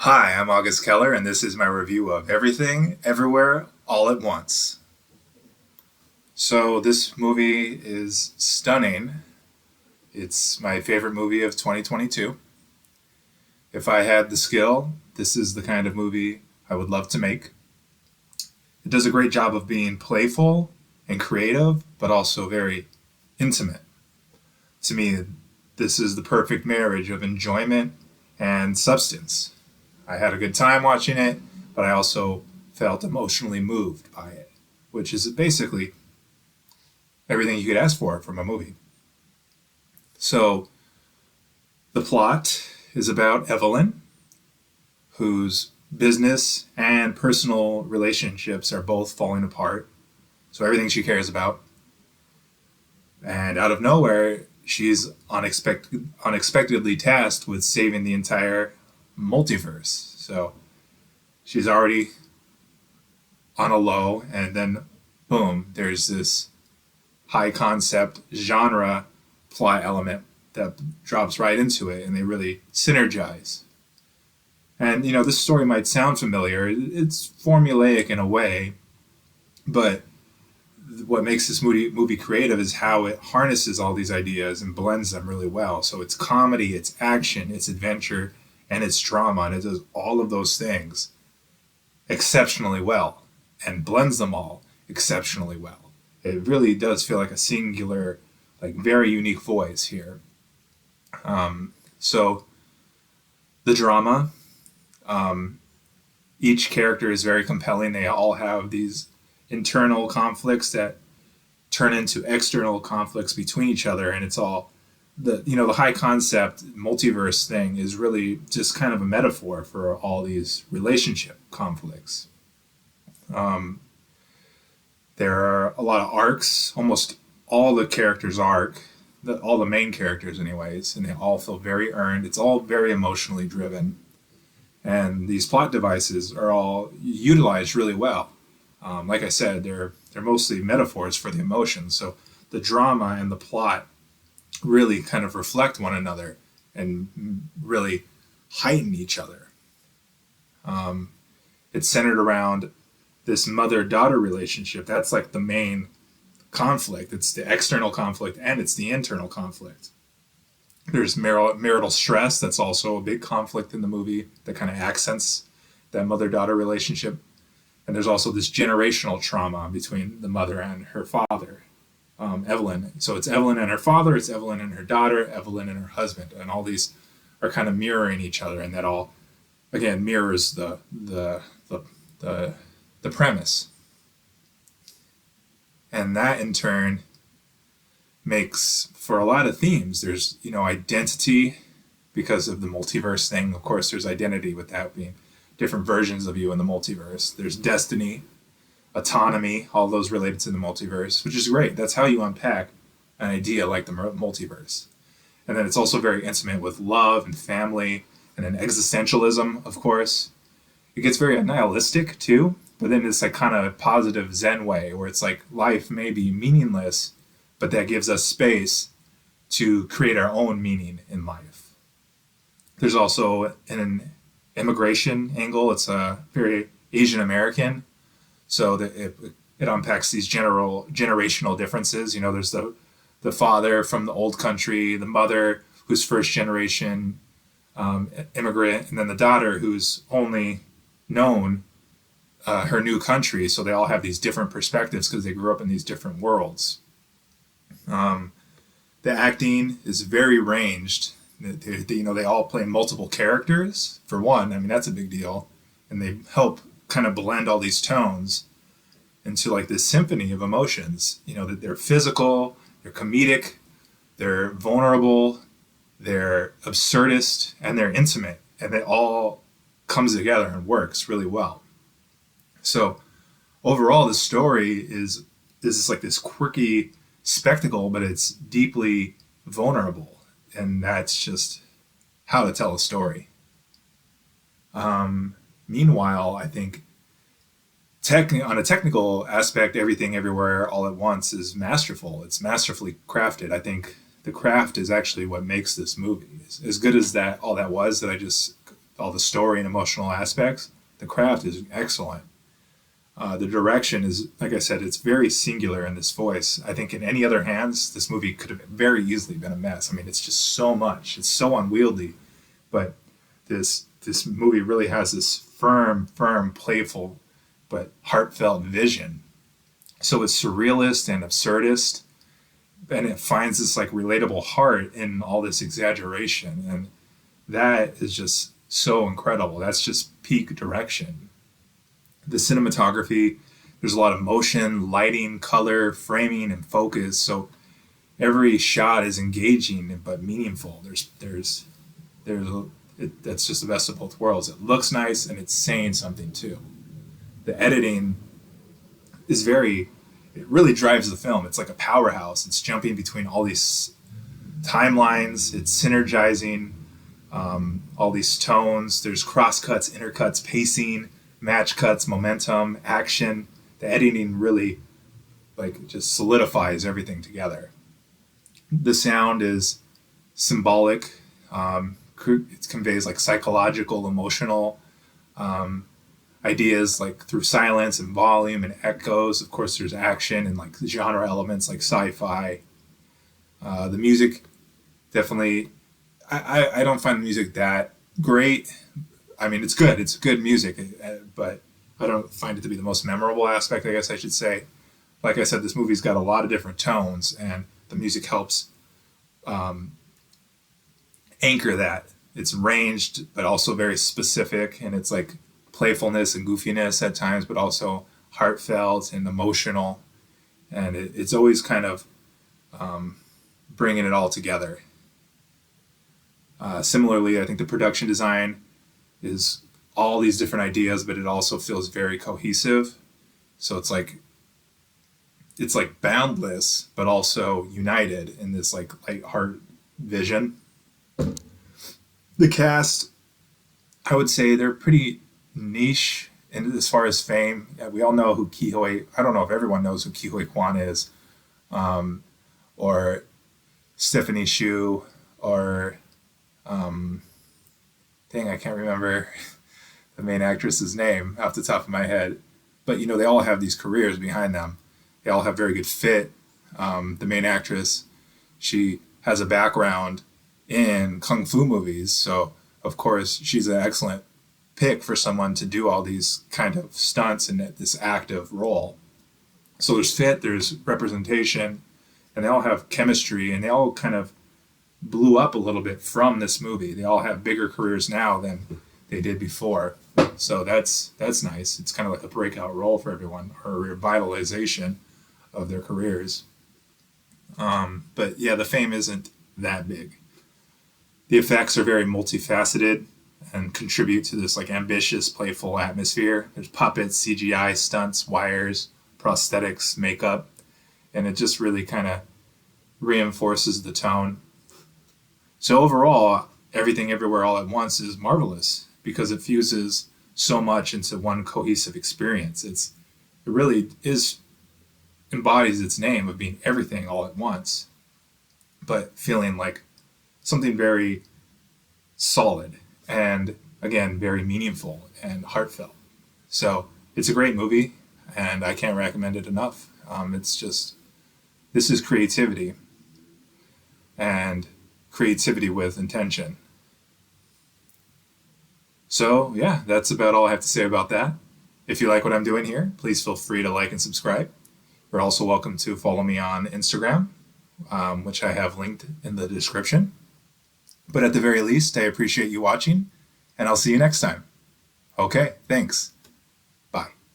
Hi, I'm August Keller, and this is my review of Everything, Everywhere, All at Once. So, this movie is stunning. It's my favorite movie of 2022. If I had the skill, this is the kind of movie I would love to make. It does a great job of being playful and creative, but also very intimate. To me, this is the perfect marriage of enjoyment and substance. I had a good time watching it, but I also felt emotionally moved by it, which is basically everything you could ask for from a movie. So, the plot is about Evelyn, whose business and personal relationships are both falling apart. So, everything she cares about. And out of nowhere, she's unexpectedly tasked with saving the entire multiverse. So, she's already on a low, and then boom, there's this high concept genre plot element that drops right into it, and they really synergize. And this story might sound familiar. It's formulaic in a way, but what makes this movie creative is how it harnesses all these ideas and blends them really well. So it's comedy, it's action, it's adventure, and it's drama, and it does all of those things exceptionally well and blends them all exceptionally well. It really does feel like a singular, like very unique voice here. So the drama, each character is very compelling. They all have these internal conflicts that turn into external conflicts between each other, and it's all the high concept multiverse thing is really just kind of a metaphor for all these relationship conflicts. Um, there are a lot of arcs. Almost all the characters arc, all the main characters, anyways, and they all feel very earned. It's all very emotionally driven, and these plot devices are all utilized really well. Like I said, they're mostly metaphors for the emotions. So the drama and the plot really kind of reflect one another and really heighten each other. It's centered around this mother-daughter relationship. That's like the main conflict. It's the external conflict and it's the internal conflict. There's marital stress. That's also a big conflict in the movie that kind of accents that mother-daughter relationship. And there's also this generational trauma between the mother and her father, Evelyn. So it's Evelyn and her father, it's Evelyn and her daughter, Evelyn and her husband, and all these are kind of mirroring each other, and that all again mirrors the premise, and that in turn makes for a lot of themes. There's identity because of the multiverse thing. Of course, there's identity with that being different versions of you in the multiverse. There's destiny, autonomy, all those related to the multiverse, which is great. That's how you unpack an idea like the multiverse. And then it's also very intimate with love and family and then existentialism, of course. It gets very nihilistic too, but then it's like kind of positive Zen way where it's like life may be meaningless, but that gives us space to create our own meaning in life. There's also an immigration angle. It's a very Asian American, so that it unpacks these generational differences. There's the father from the old country, the mother who's first generation immigrant, and then the daughter who's only known her new country. So they all have these different perspectives because they grew up in these different worlds. The acting is very ranged. They all play multiple characters. For one, I mean that's a big deal, and they help kind of blend all these tones into like this symphony of emotions. That they're physical, they're comedic, they're vulnerable, they're absurdist, and they're intimate, and it all comes together and works really well. So overall, the story is like this quirky spectacle, but it's deeply vulnerable, and that's just how to tell a story. Meanwhile, I think on a technical aspect, Everything Everywhere All at Once is masterful. It's masterfully crafted. I think the craft is actually what makes this movie as good as that all that was that I just all the story and emotional aspects, the craft is excellent. The direction is, like I said, it's very singular in this voice. I think in any other hands, this movie could have very easily been a mess. I mean, it's just so much. It's so unwieldy. But this movie really has this firm, playful, but heartfelt vision. So it's surrealist and absurdist, and it finds this like relatable heart in all this exaggeration. And that is just so incredible. That's just peak direction. The cinematography, there's a lot of motion, lighting, color, framing, and focus. So every shot is engaging but meaningful. That's just the best of both worlds. It looks nice and it's saying something too. The editing is it really drives the film. It's like a powerhouse. It's jumping between all these timelines. It's synergizing all these tones. There's crosscuts, intercuts, pacing, match cuts, momentum, action. The editing really like just solidifies everything together. The sound is symbolic. It conveys like psychological, emotional ideas like through silence and volume and echoes. Of course, there's action and like genre elements like sci-fi. The music definitely, I don't find the music that great. I mean, it's good. It's good music, but I don't find it to be the most memorable aspect, I guess I should say. Like I said, this movie's got a lot of different tones, and the music helps anchor that. It's ranged, but also very specific, and it's like playfulness and goofiness at times, but also heartfelt and emotional. And it's always kind of bringing it all together. Similarly, I think the production design is all these different ideas, but it also feels very cohesive. So it's like boundless, but also united in this like lighthearted vision. The cast, I would say they're pretty niche in as far as fame. Yeah, we all know who Yeoh. I don't know if everyone knows who Yeoh Quan is, or Stephanie Hsu, or I can't remember the main actress's name off the top of my head. But they all have these careers behind them. They all have very good fit. The main actress, she has a background in kung fu movies, so of course she's an excellent pick for someone to do all these kind of stunts in this active role. So there's fit, there's representation, and they all have chemistry, and they all kind of blew up a little bit from this movie. They all have bigger careers now than they did before. So that's nice. It's kind of like a breakout role for everyone, or a revitalization of their careers. But yeah, the fame isn't that big. The effects are very multifaceted and contribute to this like ambitious, playful atmosphere. There's puppets, CGI, stunts, wires, prosthetics, makeup, and it just really kind of reinforces the tone. So overall, Everything Everywhere All at Once is marvelous because it fuses so much into one cohesive experience. It really embodies its name of being everything all at once, but feeling like something very solid and, again, very meaningful and heartfelt. So it's a great movie, and I can't recommend it enough. This is creativity, and creativity with intention. So yeah, that's about all I have to say about that. If you like what I'm doing here, please feel free to like and subscribe. You're also welcome to follow me on Instagram, which I have linked in the description. But at the very least, I appreciate you watching, and I'll see you next time. Okay, thanks.